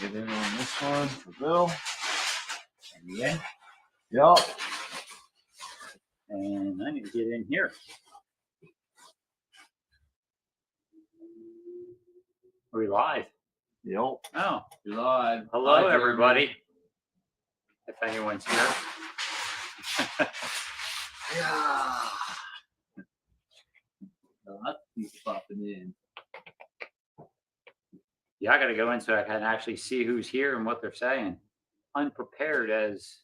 Get in on this one for Bill. And you in? Yup. And I need to get in here. Are we live? Yep. Oh, You're live. hello, Hi, everybody. If anyone's here. Yeah. Lots of people popping in. Yeah, I got to go in so I can actually see who's here and what they're saying. Unprepared as.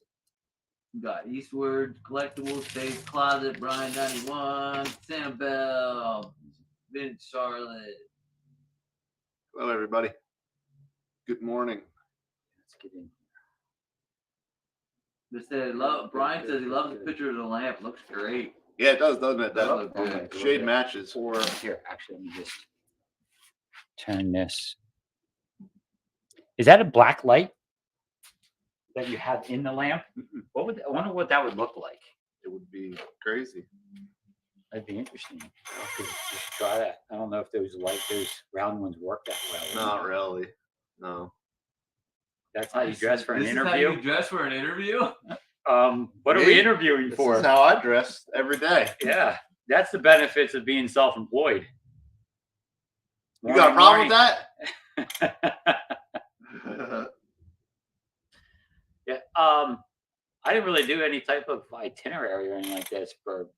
We got Eastward Collectibles, Space Closet, Brian 91, Sam Bell, Vince Charlotte. Hello, everybody. Good morning. Let's get in. They said, Brian says he loves the picture of the lamp. Looks great. Yeah, it does, doesn't it? Does That look good. shade matches. Or here, actually, let me just turn this. Is that a black light that you have in the lamp? What would I wonder what that would look like? It would be crazy. That'd be interesting. I could just try that. I don't know if those round ones work that well. Not really. No. That's how you dress for an interview. This is how you dress for an interview? What are we interviewing This for? is how I dress every day. Yeah, that's the benefits of being self-employed. You got a problem with that? Yeah. I didn't really do any type of itinerary or anything like this for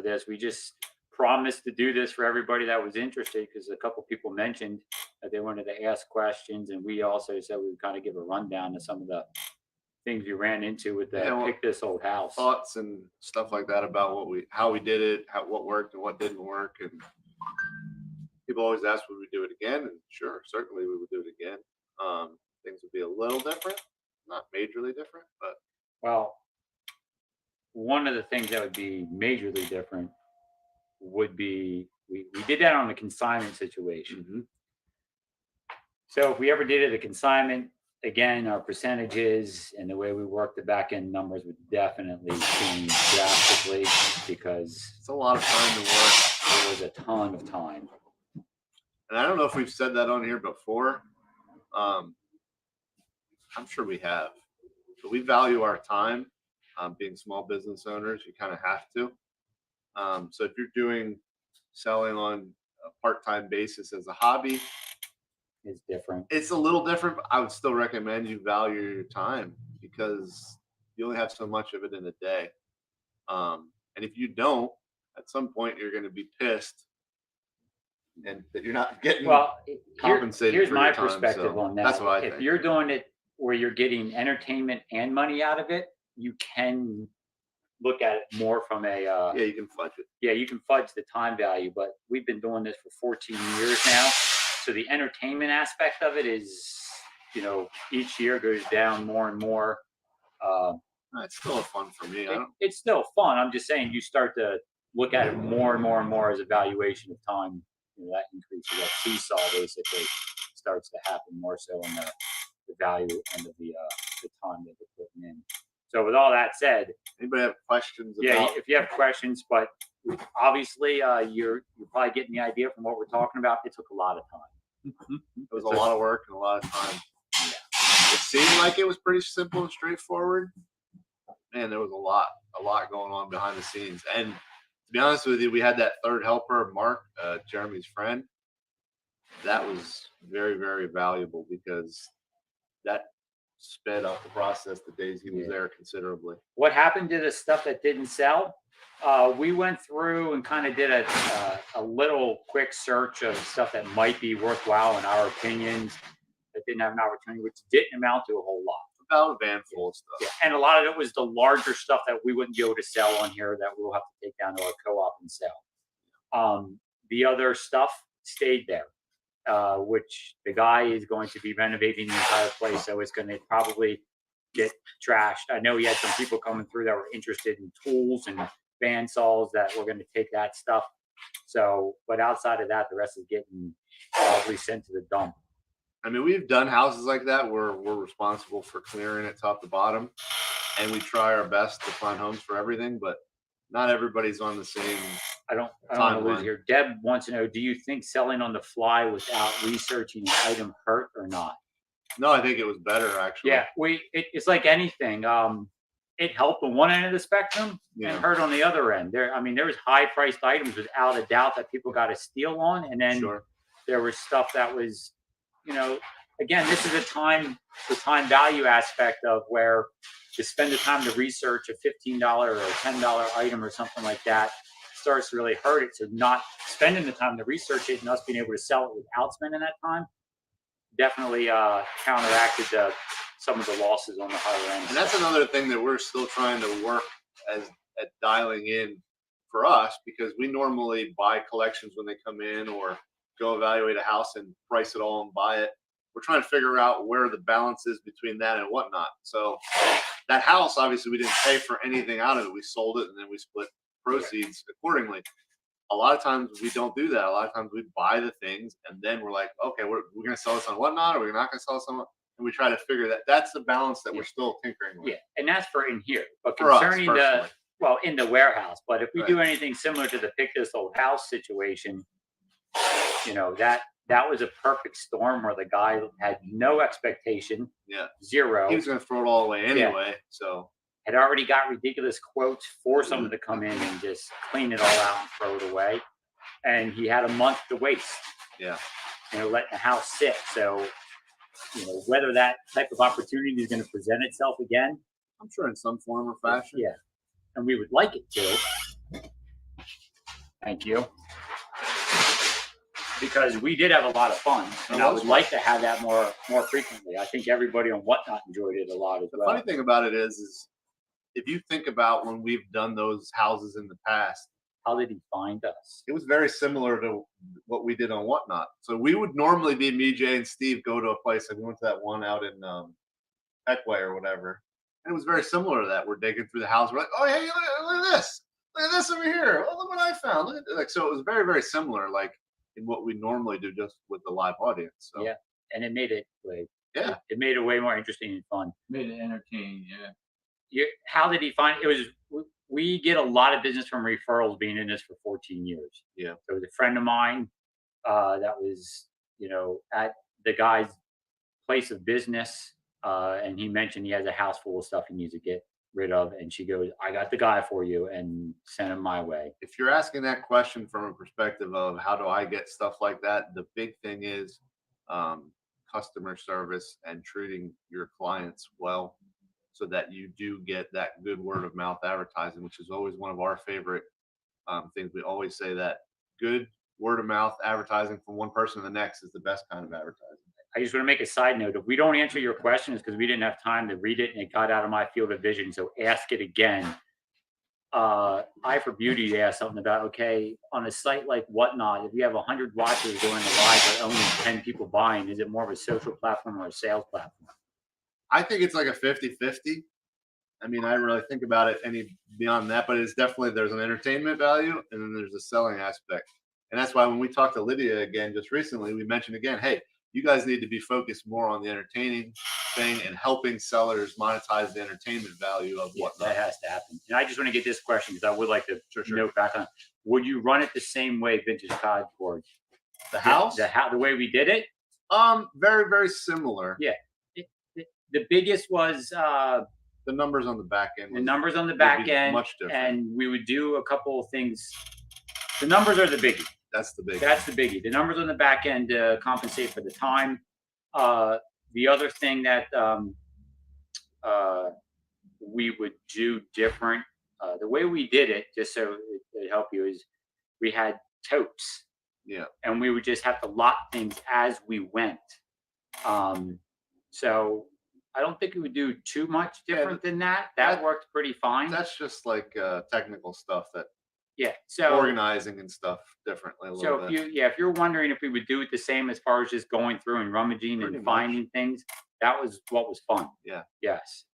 this. We just promised to do this for everybody that was interested because a couple people mentioned that they wanted to ask questions, and we also said we would kind of give a rundown of some of the things we ran into with the Pick This Old House. Thoughts and stuff like that about how we did it, what worked and what didn't work, and people always ask would we do it again, and sure, certainly we would do it again. Things would be a little different, not majorly different, but well, one of the things that would be majorly different would be we did that on a consignment situation. Mm-hmm. So if we ever did it a consignment, again, our percentages and the way we work the back end numbers would definitely change drastically because it's a lot of time to work. There was a ton of time. And I don't know if we've said that on here before. I'm sure we have. But we value our time. Being small business owners, you kind of have to. So if you're selling on a part-time basis as a hobby, it's different. It's a little different, but I would still recommend you value your time because you only have so much of it in a day. And if you don't, at some point you're going to be pissed and that you're not getting compensated. Here's for my your time, perspective on that. That's what I think. If you're doing it where you're getting entertainment and money out of it, you can look at it more from a yeah, you can fudge it. Yeah, you can fudge the time value, but we've been doing this for 14 years now. So the entertainment aspect of it is, each year goes down more and more. It's still fun for me. It's still fun. I'm just saying you start to look at it more and more and more as a valuation of time. That increases, that seesaw basically starts to happen more so in the value end of the time that they're putting in. So with all that said, anybody have questions? Yeah, if you have questions, but obviously you're probably getting the idea from what we're talking about. It took a lot of time. It was a lot of work and a lot of time. Yeah. It seemed like it was pretty simple and straightforward. Man, there was a lot going on behind the scenes. And to be honest with you, we had that third helper, Mark, Jeremy's friend. That was very, very valuable because that sped up the process the days he was there considerably. What happened to the stuff that didn't sell? We went through and kind of did a little quick search of stuff that might be worthwhile in our opinions that didn't have an opportunity, which didn't amount to a whole lot. About a van full of stuff. Yeah. And a lot of it was the larger stuff that we wouldn't be able to sell on here that we'll have to take down to our co-op and sell. The other stuff stayed there. Which the guy is going to be renovating the entire place, so it's going to probably get trashed. I know he had some people coming through that were interested in tools and band saws that were going to take that stuff. So, but outside of that, the rest is getting probably sent to the dump. I mean, we've done houses like that where we're responsible for clearing it top to bottom, and we try our best to find homes for everything, but not everybody's on the same. I don't want to lose here. Deb wants to know, do you think selling on the fly without researching an item hurt or not? No, I think it was better actually. Yeah, it's like anything. It helped on one end of the spectrum Yeah. and hurt on the other end. I mean, there was high priced items without a doubt that people got a steal on, and then Sure. there was stuff that was, again, this is the time value aspect of where to spend the time to research a $15 or a $10 item or something like that starts to really hurt it. So not spending the time to research it and us being able to sell it without spending that time definitely counteracted some of the losses on the higher end. And that's another thing that we're still trying to work at dialing in for us, because we normally buy collections when they come in or go evaluate a house and price it all and buy it. We're trying to figure out where the balance is between that and whatnot. So that house, obviously, we didn't pay for anything out of it. We sold it and then we split proceeds accordingly. A lot of times we don't do that. A lot of times we buy the things and then we're like, okay, we're going to sell this on whatnot, or we're not going to sell this on what, and we try to figure that. That's the balance that we're still tinkering with. Yeah, and that's for in here. But For us, concerning personally. in the warehouse. But if we Right. do anything similar to the Pick This Old House situation, that was a perfect storm where the guy had no expectation, Yeah. zero, He was going to throw it all away anyway. So had already got ridiculous quotes for someone to come in and just clean it all out and throw it away. And he had a month to waste. yeah, Letting the house sit. So, whether that type of opportunity is going to present itself again, I'm sure in some form or fashion. yeah, and we would like it to. Thank you. Because we did have a lot of fun, and I would like to have that more frequently. I think everybody on Whatnot enjoyed it a lot as The well. funny thing about it is if you think about when we've done those houses in the past, How did he find us? it was very similar to what we did on Whatnot. So we would normally be me, Jay, and Steve go to a place, and we went to that one out in Peckway or whatever, and it was very similar to that. We're digging through the house. We're like, oh hey, look at this! Look at this over here! Oh, look what I found! Look at, like, so it was very, very similar, like in what we normally do, just with the live audience. So Yeah, and it made it Yeah. it made it way more interesting and fun. Made it entertaining, yeah. How did he find it? We get a lot of business from referrals being in this for 14 years. Yeah. There was a friend of mine that was, at the guy's place of business, and he mentioned he has a house full of stuff he needs to get rid of, and she goes, "I got the guy for you," and sent him my way. if you're asking that question from a perspective of how do I get stuff like that, the big thing is customer service and treating your clients well, so that you do get that good word of mouth advertising, which is always one of our favorite things. We always say that good word of mouth advertising from one person to the next is the best kind of advertising. I just want to make a side note. If we don't answer your question, it's because we didn't have time to read it and it got out of my field of vision. So ask it again. Eye for Beauty asked something about, okay, on a site like Whatnot, if you have 100 watchers going live but only 10 people buying, is it more of a social platform or a sales platform? I think it's like a 50-50. I mean, I don't really think about it any beyond that, but it's definitely, there's an entertainment value and then there's a selling aspect. And that's why when we talked to Lydia again just recently, we mentioned again, hey, you guys need to be focused more on the entertaining thing and helping sellers monetize the entertainment value of Yeah, Whatnot. that has to happen. And I just want to get this question because I would like to Sure. note back on. Would you run it the same way Vintage Cardboard? The house, The way we did it? very, very similar. Yeah. The biggest was The numbers on the back end. the numbers on the would back be end, much different. and we would do a couple of things. The numbers are the biggie. That's the big. That's the biggie. The numbers on the back end compensate for the time. The other thing that we would do different, the way we did it, just so it help you, is we had totes. Yeah. And we would just have to lot things as we went. So I don't think we would do too much different than that. That worked pretty fine. That's just like technical stuff that Yeah. So organizing and stuff differently a little So bit. if you're wondering if we would do it the same as far as just going through and rummaging Pretty and much. finding things, that was what was fun. Yeah. Yes.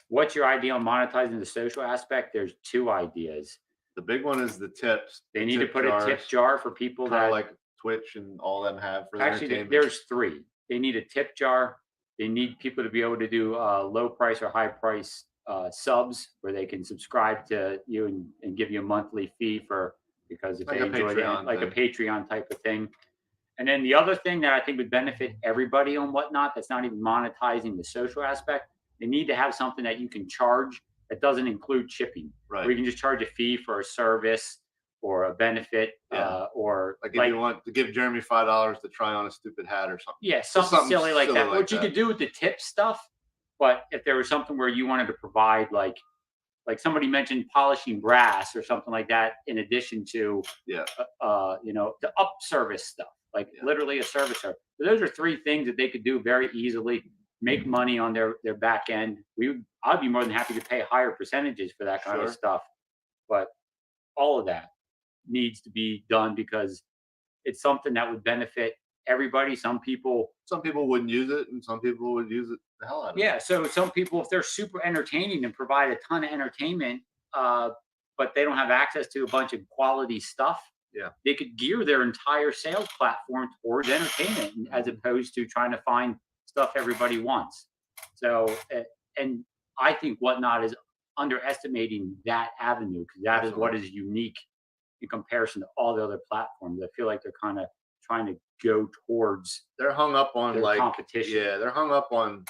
What's your idea on monetizing the social aspect? There's two ideas. The big one is the tips. They need to put a tip jar for people kind of that like Twitch and all them have for their actually entertainment. there's three. They need a tip jar. They need people to be able to do low price or high price subs where they can subscribe to you and give you a monthly fee because if Like they a enjoy Patreon like a thing. Patreon type of thing. And then the other thing that I think would benefit everybody on Whatnot that's not even monetizing the social aspect, they need to have something that you can charge that doesn't include shipping. Where you Right. can just charge a fee for a service or a benefit, Yeah. or Like if you want to give Jeremy $5 to try on a stupid hat or something. yeah, Just something silly like silly that. like What you that. could do with the tip stuff, but if there was something where you wanted to provide like somebody mentioned polishing brass or something like that, in addition to Yeah. the up service stuff, like Yeah. literally a servicer. So those are three things that they could do very easily, make money on their back end. I'd be more than happy to pay higher percentages for that kind of Sure. stuff, but all of that needs to be done because it's something that would benefit everybody. Some people, Some people wouldn't use it, and some people would use it the hell out of it. yeah. So some people, if they're super entertaining and provide a ton of entertainment, but they don't have access to a bunch of quality stuff, Yeah. they could gear their entire sales platform towards entertainment as opposed to trying to find stuff everybody wants. So, and I think Whatnot is underestimating that avenue because that is what is unique in comparison to all the other platforms. I feel like they're kind of trying to go towards They're hung up on their like competition. yeah, they're hung up on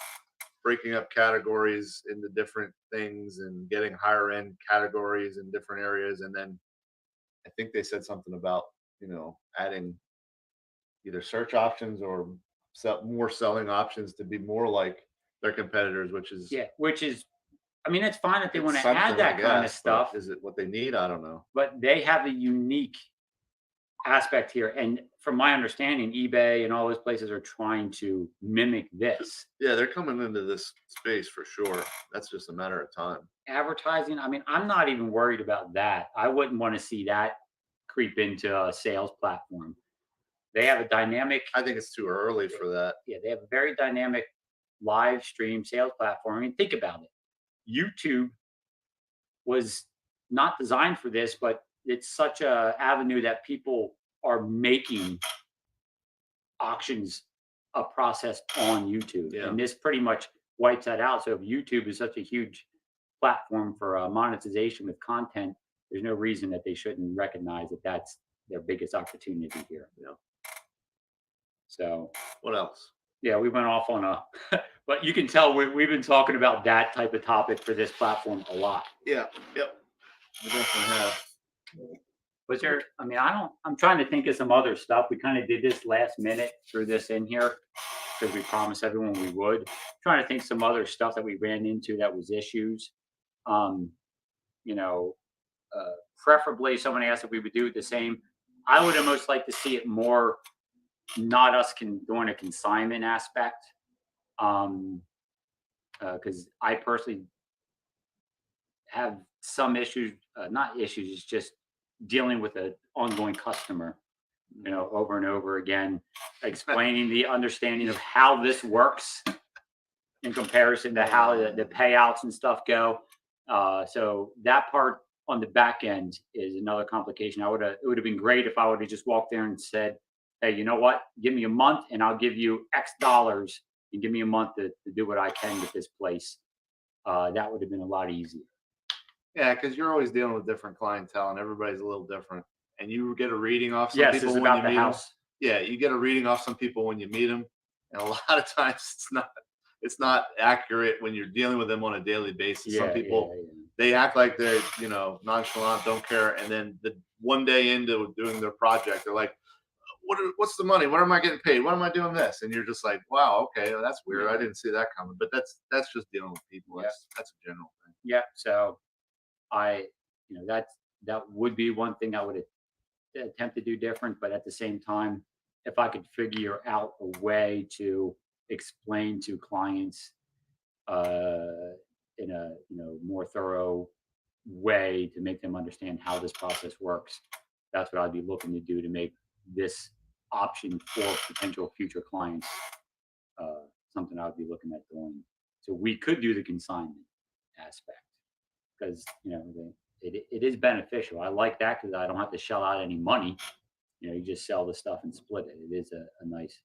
breaking up categories into different things and getting higher end categories in different areas. And then I think they said something about, adding either search options or more selling options to be more like their competitors, which is Yeah, which is, I mean, it's fine if they it's want to something, add I that kind of guess, but stuff, is it what they need? I don't know. but they have a unique aspect here. And from my understanding, eBay and all those places are trying to mimic this. Yeah, they're coming into this space for sure. That's just a matter of time. Advertising, I mean, I'm not even worried about that. I wouldn't want to see that creep into a sales platform. They have a dynamic, I think it's too early for that. yeah, they have a very dynamic live stream sales platform. I mean, think about it. YouTube was not designed for this, but it's such a avenue that people are making auctions a process on YouTube, Yeah. and this pretty much wipes that out. So if YouTube is such a huge platform for monetization with content, there's no reason that they shouldn't recognize that that's their biggest opportunity here. Yeah. So What else? yeah, we went off on a, but you can tell we've been talking about that type of topic for this platform a lot. Yeah. Yep. We definitely have. Was there, I mean, I'm trying to think of some other stuff. We kind of did this last minute, threw this in here because we promised everyone we would. Trying to think some other stuff that we ran into that was issues. Um, you know, Preferably someone asked if we would do it the same. I would have most like to see it more, not us doing a consignment aspect. Because I personally have some issues, not issues, it's just dealing with an ongoing customer, over and over again, explaining the understanding of how this works in comparison to how the payouts and stuff go. So that part on the back end is another complication. It would have been great if I would have just walked there and said, hey, you know what? Give me a month and I'll give you X dollars and give me a month to do what I can with this place. That would have been a lot easier. Yeah, because you're always dealing with different clientele and everybody's a little different. And you get a reading off some Yes, people it's when about you the meet them. house. Yeah, you get a reading off some people when you meet them, and a lot of times it's not accurate when you're dealing with them on a daily basis. Some people they act like they're nonchalant, don't care, and then the one day into doing their project, they're like, what's the money? When am I getting paid? When am I doing this? And you're just like, wow, okay, well, that's weird. I didn't see that coming. But that's just dealing with people. That's a general thing. Yeah. So that would be one thing I would attempt to do different. But at the same time, if I could figure out a way to explain to clients in a more thorough way to make them understand how this process works, that's what I'd be looking to do to make this option for potential future clients something I would be looking at doing. So we could do the consignment aspect because it is beneficial. I like that because I don't have to shell out any money. You just sell the stuff and split it. It is a nice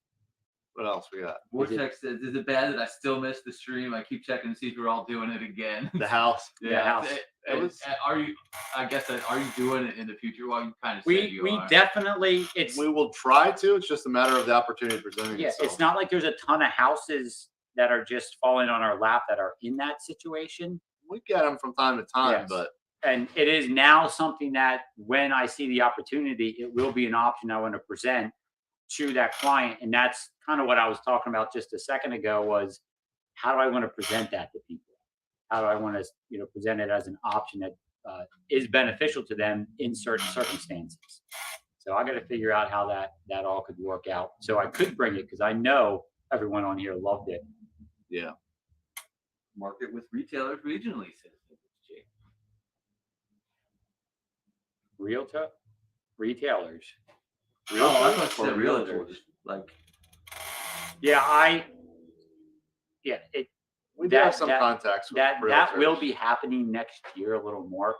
What else we got? Vortex says, "Is it bad that I still missed the stream? I keep checking to see if you're all doing it again." The house. Yeah. house. It was- Are you? I guess are you doing it in the future? Well, you kind of said We you are. definitely We will try to. It's just a matter of the opportunity presenting yeah. itself. It's not like there's a ton of houses that are just falling on our lap that are in that situation. We get them from time to time, Yes. but And it is now something that when I see the opportunity, it will be an option I want to present to that client. And that's kind of what I was talking about just a second ago was how do I want to present that to people? How do I want to, present it as an option that is beneficial to them in certain circumstances? So I got to figure out how that all could work out. So I could bring it because I know everyone on here loved it. yeah. Market with retailers regionally, says Jake. Retailers. Oh, I thought you Or said realtors. Like, We do have That- some that- contacts with that will realtors. be happening next year a little more.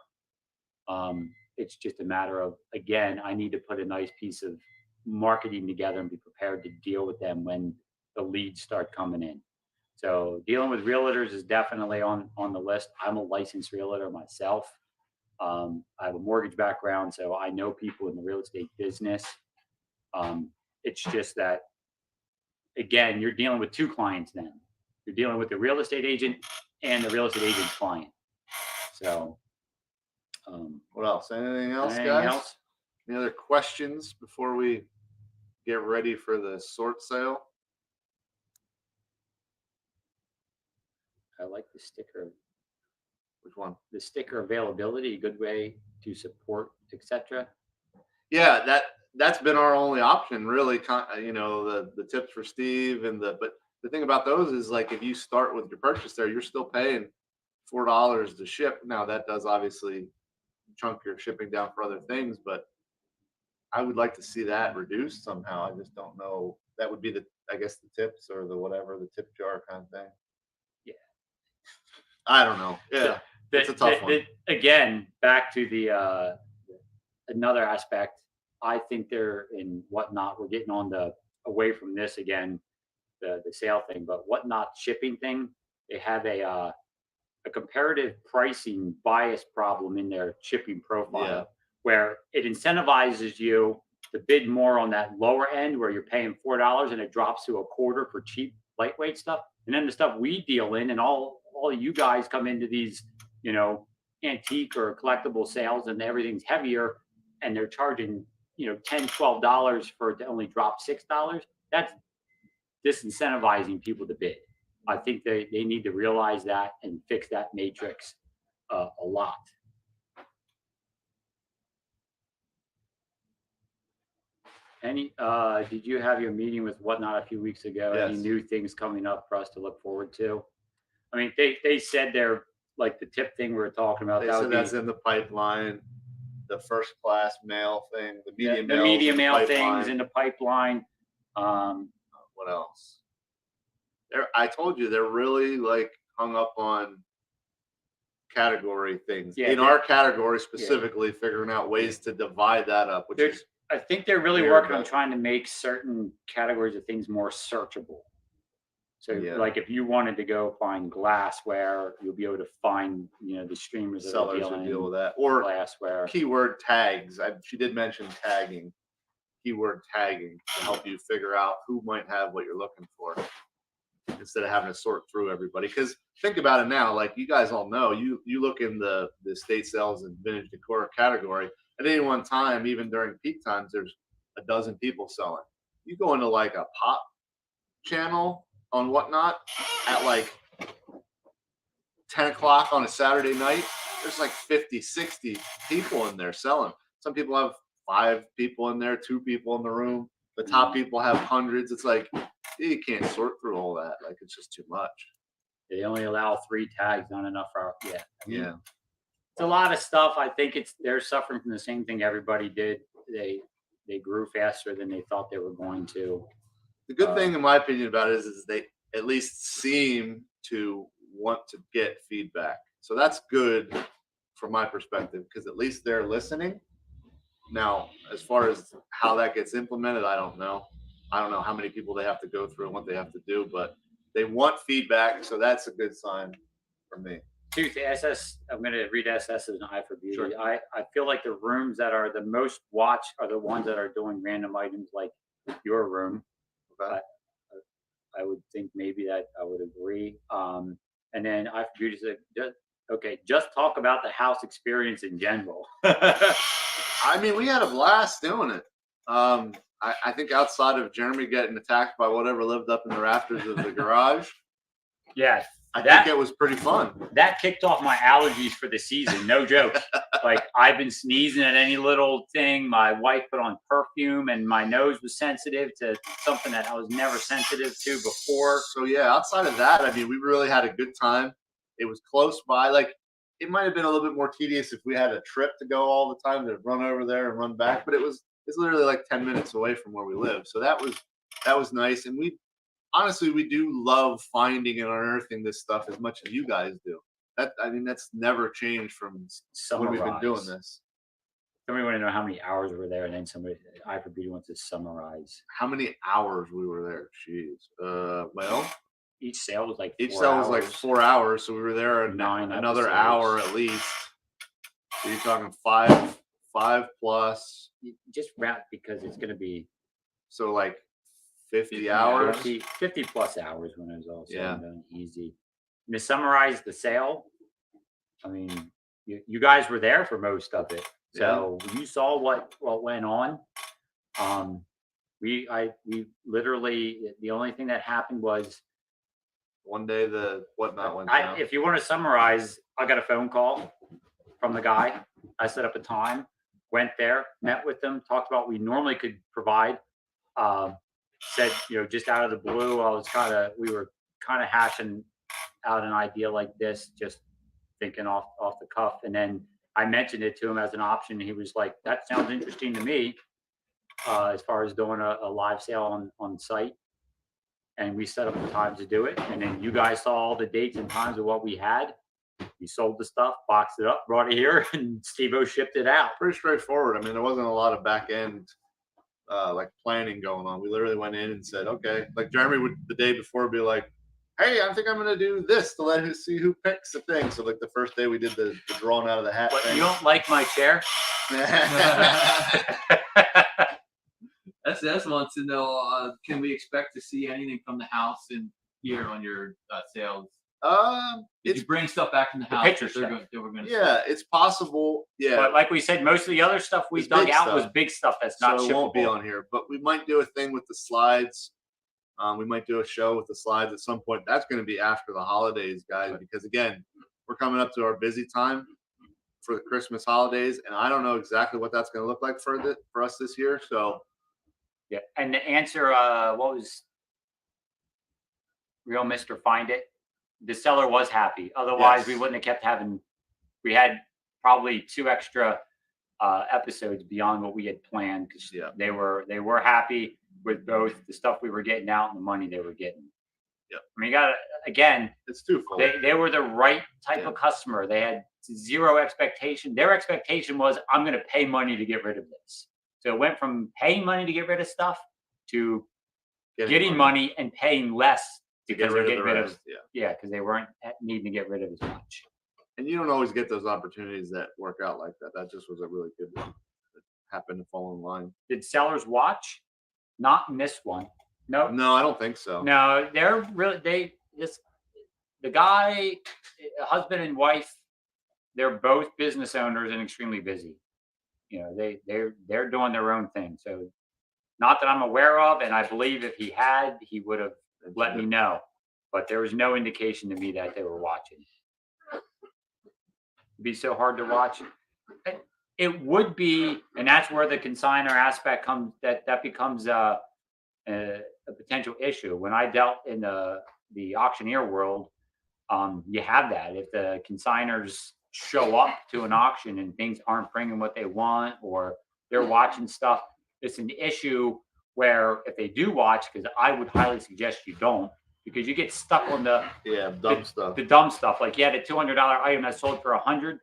It's just a matter of, again, I need to put a nice piece of marketing together and be prepared to deal with them when the leads start coming in. So dealing with realtors is definitely on the list. I'm a licensed realtor myself. I have a mortgage background, so I know people in the real estate business. It's just that, again, you're dealing with two clients then. You're dealing with the real estate agent and the real estate agent's client. So, What else? Anything else, anything guys? else? Any other questions before we get ready for the sort sale? I like the sticker. Which one? The sticker availability, a good way to support, etc. Yeah, that's been our only option, really. The tips for Steve but the thing about those is like if you start with your purchase there, you're still paying $4 to ship. Now that does obviously chunk your shipping down for other things, but I would like to see that reduced somehow. I just don't know. That would be the tips or the whatever, the tip jar kind of thing. Yeah. I don't know. Yeah. It's a tough one. Again, back to the another aspect. I think they're in Whatnot. We're getting on away from this again, the sale thing, but Whatnot shipping thing. They have a comparative pricing bias problem in their shipping profile, Yeah. where it incentivizes you to bid more on that lower end, where you're paying $4 and it drops to a quarter for cheap lightweight stuff, and then the stuff we deal in, and all you guys come into these, antique or collectible sales, and everything's heavier, and they're charging, $10, $12 for it to only drop $6. That's disincentivizing people to bid. I think they need to realize that and fix that matrix a lot. Did you have your meeting with Whatnot a few weeks ago? Any Yes. new things coming up for us to look forward to? I mean, they said they're like the tip thing we were talking about. They that said would be that's in the pipeline. The first class mail thing, the media the mail, media mail pipeline. things in the pipeline. What else? I told you they're really like hung up on category things. Yeah, in they- our category specifically, figuring out ways to divide that up, which is I think they're really Very working on good. trying to make certain categories of things more searchable. So, Yeah. like if you wanted to go find glassware, you'll be able to find, the streamers that are sellers who dealing deal in with that. Or glassware. keyword tags. She did mention tagging, keyword tagging to help you figure out who might have what you're looking for instead of having to sort through everybody. Because think about it now, like you guys all know, you look in the estate sales and vintage decor category at any one time, even during peak times, there's a dozen people selling. You go into like a pop channel on Whatnot at like 10 o'clock on a Saturday night, there's like 50, 60 people in there selling. Some people have 5 people in there, 2 people in the room. The top people have hundreds. It's like, you can't sort through all that. Like, it's just too much. They only allow 3 tags, not enough for Yeah. It's a lot of stuff. I think they're suffering from the same thing everybody did. They grew faster than they thought they were going to. The good thing, in my opinion, about it is they at least seem to want to get feedback. So that's good from my perspective, because at least they're listening. Now, as far as how that gets implemented, I don't know. I don't know how many people they have to go through and what they have to do, but they want feedback, so that's a good sign for me. Two, the SS, I'm going to read SS as an eye for beauty. Sure. I feel like the rooms that are the most watched are the ones that are doing random items like your room. Okay. I would think maybe that I would agree. And then eye for beauty is just talk about the house experience in general. I mean, we had a blast doing it. I think outside of Jeremy getting attacked by whatever lived up in the rafters of the garage, Yeah, I think it was pretty fun. that kicked off my allergies for the season. No joke. Like I've been sneezing at any little thing. My wife put on perfume, and my nose was sensitive to something that I was never sensitive to before. So yeah, outside of that, I mean, we really had a good time. It was close by. Like it might have been a little bit more tedious if we had a trip to go all the time to run over there and run back, but it's literally like 10 minutes away from where we live. So that was nice. And we honestly, we do love finding and unearthing this stuff as much as you guys do. That's never changed from when we've been doing this. Somebody want to know how many hours we were there, and then somebody, eye for beauty, wants to summarize. How many hours we were there? Jeez. Well, Each sale was like each 4 cell was like hours. 4 hours, so we were there another hour at least. So you're talking five plus. Just round because it's going to be So like 50 50 hours. 50 plus hours when it was all said Yeah. and done. Easy. And to summarize the sale, I mean, you guys were there for most of it, so you saw what went on. We literally, the only thing that happened was One day the whatnot went down. if you want to summarize, I got a phone call from the guy. I set up a time, went there, met with them, talked about what we normally could provide. Said, just out of the blue, we were kind of hashing out an idea like this, just thinking off the cuff. And then I mentioned it to him as an option. He was like, that sounds interesting to me, as far as doing a live sale on site. And we set up the times to do it. And then you guys saw all the dates and times of what we had. We sold the stuff, boxed it up, brought it here, and Steve-O shipped it out. Pretty straightforward. I mean, there wasn't a lot of back end like planning going on. We literally went in and said, okay, like Jeremy would the day before be like, hey, I think I'm going to do this to let see who picks the thing. So like the first day we did the drawn out of the hat But thing. you don't like my chair? SS wants to know, can we expect to see anything from the house in here on your sales? Did It's you bring stuff back from the house? picture that they're stuff. going, they were going to yeah, it's possible. Yeah, But like we said, most of the other stuff we It's dug big out was stuff. big stuff that's so not it won't be shippable. on here. But we might do a thing with the slides. We might do a show with the slides at some point. That's going to be after the holidays, guys, because again, we're coming up to our busy time for the Christmas holidays, and I don't know exactly what that's going to look like for us this year. So Yeah. And the answer, what was Real Mr. Find It? The seller was happy. Otherwise, we Yes. wouldn't have kept having. We had probably 2 extra episodes beyond what we had planned because Yeah. they were happy with both the stuff we were getting out and the money they were getting. Yep. I mean, again, it's twofold. they were the right type Yeah. of customer. They had zero expectation. Their expectation was, I'm going to pay money to get rid of this. So it went from paying money to get rid of stuff to getting money and paying less to because they're getting rid of rest. Yeah. yeah, because they weren't needing to get rid of as much. And you don't always get those opportunities that work out like that. That just was a really good one that happened to fall in line. Did sellers watch? Not in this one. No, No, I don't think so. no, they're really the guy, husband and wife, they're both business owners and extremely busy. They're doing their own thing. So not that I'm aware of, and I believe if he had, he would have let me know. But there was no indication to me that they were watching. It'd be so hard to watch. It would be, and that's where the consignor aspect comes. That becomes a potential issue. When I dealt in the auctioneer world, you have that. If the consigners show up to an auction and things aren't bringing what they want, or they're watching stuff, it's an issue where if they do watch, because I would highly suggest you don't, because you get stuck on the dumb stuff. the dumb stuff. Like you had a $200 item that sold for $100.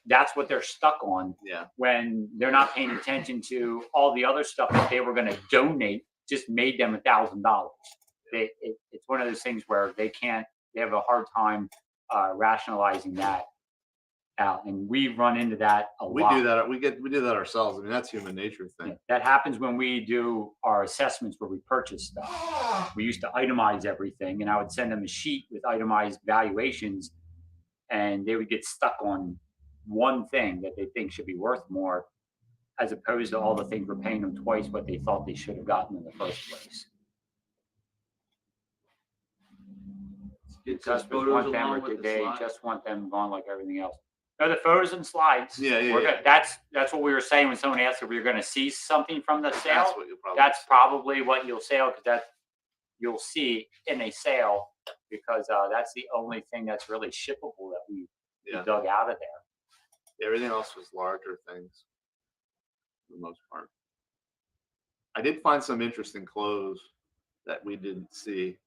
That's what they're stuck on Yeah. when they're not paying attention to all the other stuff that they were going to donate just made them $1,000. It's one of those things where they have a hard time rationalizing that out, and we run into that a We lot. do that. We do that ourselves. I mean, that's human nature thing. Yeah, that happens when we do our assessments where we purchase stuff. We used to itemize everything, and I would send them a sheet with itemized valuations, and they would get stuck on one thing that they think should be worth more, as opposed to all the things we're paying them twice what they thought they should have gotten in the first place. Get Just those photos want them, along or with did the they slide. just want them gone like everything else? No, the photos and slides. Yeah, yeah, we're yeah. good. That's what we were saying when someone asked if we were going to see something from the sale. That's what you'll probably. That's probably what you'll sell, because that you'll see in a sale, because that's the only thing that's really shippable that we Yeah. dug out of there. Everything else was larger things, for the most part. I did find some interesting clothes that we didn't see,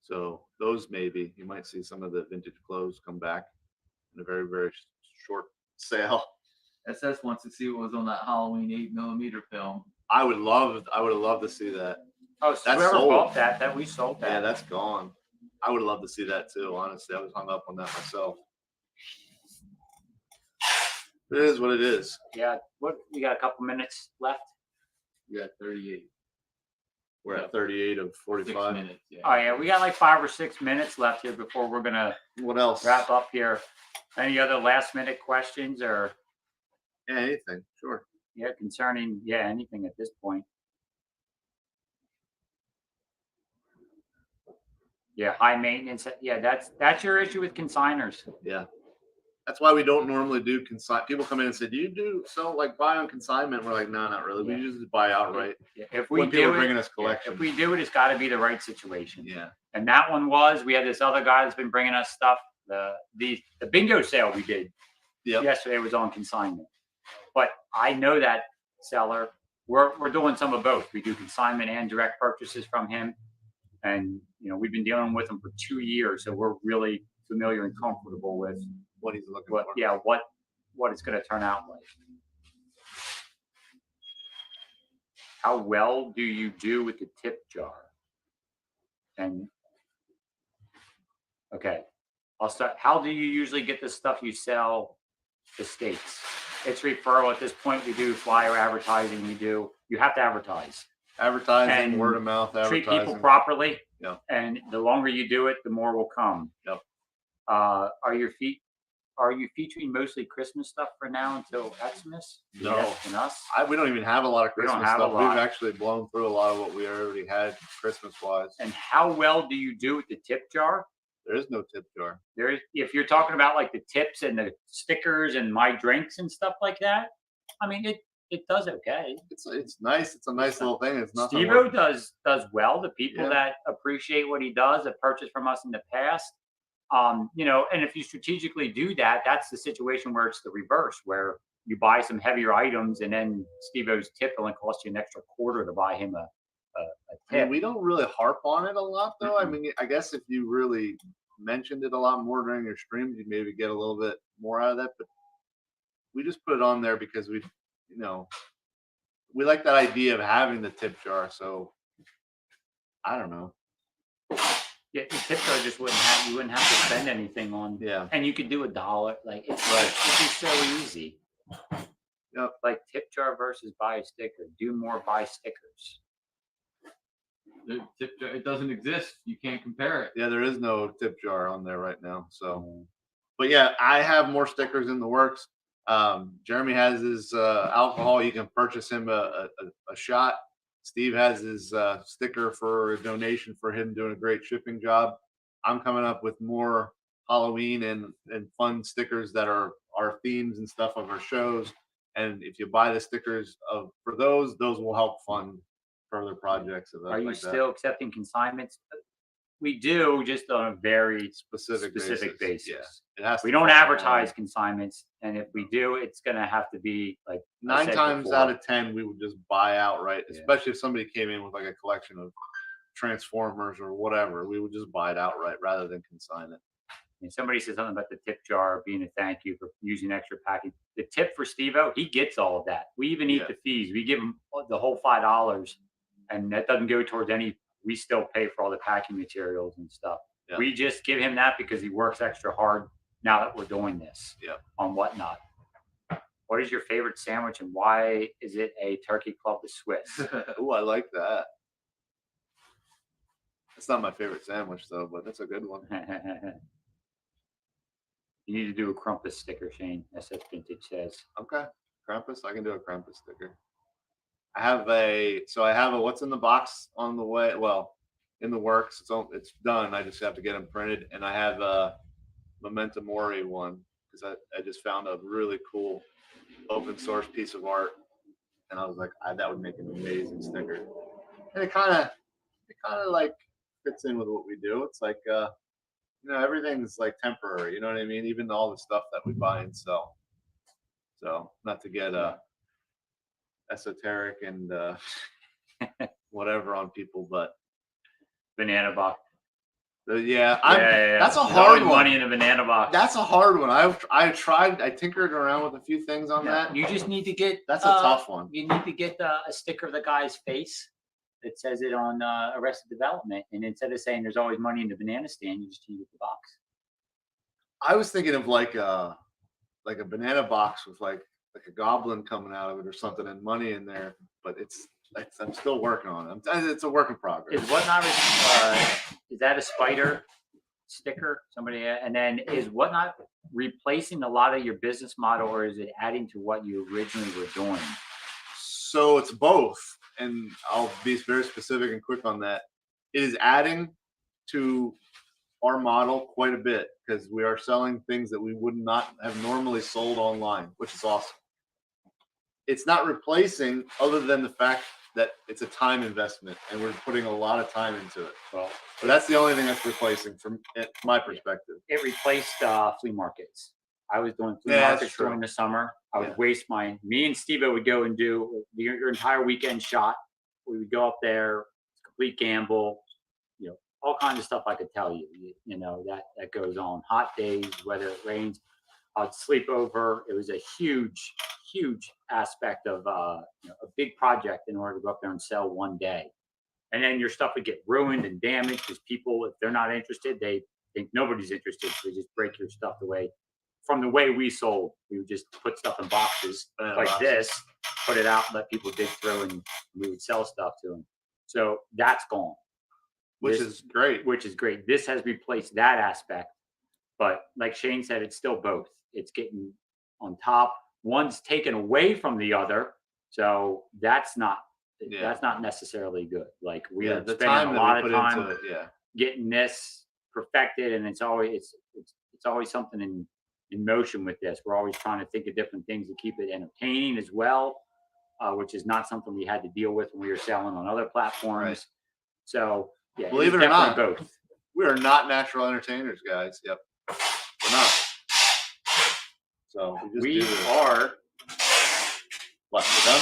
so those maybe you might see some of the vintage clothes come back in a very, very short sale. SS wants to see what was on that Halloween 8mm film. I would have loved to see that. Oh, so That's whoever sold. bought that we sold that. Yeah, that's gone. I would love to see that too. Honestly, I was hung up on that myself. It is what it is. Yeah. What, we got a couple minutes left. You got 38. We're at 38 of 6 45. minutes. Yeah. Oh yeah, we got like 5 or 6 minutes left here before we're gonna What else? wrap up here. Any other last minute questions, or Yeah, anything. Sure. concerning anything at this point? Yeah, high maintenance. Yeah, that's your issue with consigners. Yeah. That's why we don't normally do consign. People come in and say, "Do you do so like buy on consignment?" We're like, "No, not really. We Yeah. usually buy outright." Yeah, if we When people do are bringing us if collection. we do it, it's got to be the right situation. Yeah. And that one was, we had this other guy that's been bringing us stuff. The bingo sale we did Yep. yesterday was on consignment. But I know that seller. We're doing some of both. We do consignment and direct purchases from him. And we've been dealing with him for 2 years, so we're really familiar and comfortable with What he's looking what for. what it's going to turn out like. How well do you do with the tip jar? And okay, I'll start. How do you usually get the stuff you sell to states? It's referral at this point. We do flyer advertising. You have to advertise. Advertising, And word of mouth Treat advertising. people properly. Yeah. And the longer you do it, the more will come. Yep. Are you featuring mostly Christmas stuff for now until Xmas? No. Yes, and us. We don't even have a lot of We don't Christmas have a stuff. lot. We've actually blown through a lot of what we already had Christmas wise. And how well do you do with the tip jar? There is no tip jar. If you're talking about like the tips and the stickers and my drinks and stuff like that, I mean it does okay. It's nice. It's a nice little thing. It's nothing. Steve-O does well. The people Yeah. that appreciate what he does, have purchased from us in the past, and if you strategically do that, that's the situation where it's the reverse, where you buy some heavier items and then Steve-O's tip only costs you an extra quarter to buy him a I mean, tip. we don't really harp on it a lot, though. I Mm-mm. mean, I guess if you really mentioned it a lot more during your streams, you'd maybe get a little bit more out of that. But we just put it on there because we like that idea of having the tip jar. So I don't know. Yeah, the tip jar just you wouldn't have to spend anything on. Yeah. And you could do $1. Like it's Right. it's just so easy. Yep. Like tip jar versus buy a sticker. Do more buy stickers. The tip jar, it doesn't exist. You can't compare it. Yeah, there is no tip jar on there right now. So, Um, but yeah, I have more stickers in the works. Jeremy has his alcohol. You can purchase him a shot. Steve has his sticker for a donation for him doing a great shipping job. I'm coming up with more Halloween and fun stickers that are our themes and stuff of our shows. And if you buy the stickers for those will help fund further projects. Of Are you like that. still accepting consignments? We do, just on a very specific basis. Yeah, it has. We to don't follow advertise consignments, and if we do, it's going to have to be like I 9 said times before. out of 10, we would just buy outright, Yeah. especially if somebody came in with like a collection of Transformers or whatever. We would just buy it outright rather than consign it. And somebody said something about the tip jar being a thank you for using extra package. The tip for Steve-O, he gets all of that. We even eat Yeah. the fees. We give him the whole $5, And that doesn't go towards any, we still pay for all the packing materials and stuff. Yeah. We just give him that because he works extra hard now that we're doing this Yeah. on Whatnot. What is your favorite sandwich and why is it a Turkey Club the Swiss? Ooh, I like that. It's not my favorite sandwich though, but that's a good one. You need to do a Krampus sticker, Shane. SS Vintage says. Okay, Krampus. I can do a Krampus sticker. I have a what's in the box on the way. Well, in the works. It's done. I just have to get them printed, and I have a Memento Mori one because I just found a really cool open source piece of art, and I was like, that would make an amazing sticker. And it kind of like fits in with what we do. It's like everything's like temporary. You know what I mean? Even all the stuff that we buy and sell. So not to get esoteric and whatever on people, but Banana box. yeah, That's a hard one. Money in a banana box. That's a hard one. I tinkered around with a few things on that. You just need to get. That's a tough one. You need to get a sticker of the guy's face that says it on Arrested Development, and instead of saying "There's always money in the banana stand," you just change the box. I was thinking of like a banana box with like a goblin coming out of it or something, and money in there. But I'm still working on it. It's a work in progress. Is Whatnot? Is that a spider sticker? Somebody, and then is Whatnot replacing a lot of your business model, or is it adding to what you originally were doing? So it's both, and I'll be very specific and quick on that. It is adding to our model quite a bit because we are selling things that we would not have normally sold online, which is awesome. It's not replacing, other than the fact that it's a time investment and we're putting a lot of time into it. Well, But that's the only thing that's replacing from my perspective. it replaced flea markets. I was doing flea Yeah, that's markets true. during the summer. I would Yeah. waste me and Steve would go and do your entire weekend shot. We would go up there, complete gamble, all kinds of stuff I could tell you, that goes on. Hot days, whether it rains, I'd sleep over. It was a huge, huge aspect of a big project in order to go up there and sell one day. And then your stuff would get ruined and damaged because people, if they're not interested, they think nobody's interested. So they just break your stuff from the way we sold. We would just put stuff in boxes like this, put it out, let people dig through, and we would sell stuff to them. So that's gone. Which is great. Which is great. This has replaced that aspect. But like Shane said, it's still both. It's getting on top. One's taken away from the other. So that's not necessarily good. Like we are spending a lot of time getting this perfected, and it's always something in motion with this. We're always trying to think of different things to keep it entertaining as well, which is not something we had to deal with when we were selling on other platforms. Right. So yeah, Believe it or not, both. We are not natural entertainers, guys. Yep. We're not. So we are. What, we're done?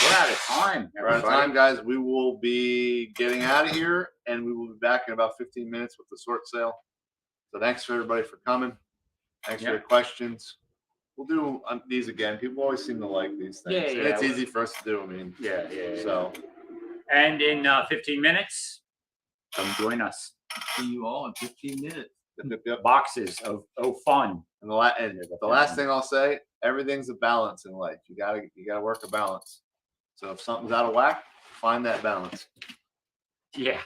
We're out of time. We're out of time, guys. We will be getting out of here, and we will be back in about 15 minutes with the sort sale. So thanks for everybody for coming. Thanks for your questions. We'll do these again. People always seem to like these things. Yeah, and it's easy for us to do. I mean, yeah. So. And in 15 minutes, come join us. See you all in 15 minutes. Yep. Boxes of fun. And the last thing I'll say, everything's a balance in life. You gotta work a balance. So if something's out of whack, find that balance. Yeah.